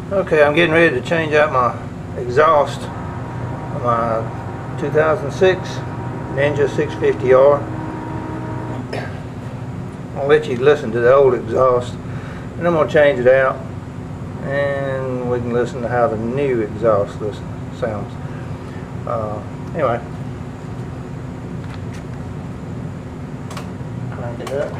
Okay, I'm getting ready to change out my exhaust on my 2006 Ninja 650R. I'll let you listen to the old exhaust, and I'm going to change it out, and we can listen to how the new exhaust sounds. Anyway, crank it up.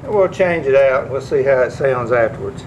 We'll change it out and we'll see how it sounds afterwards.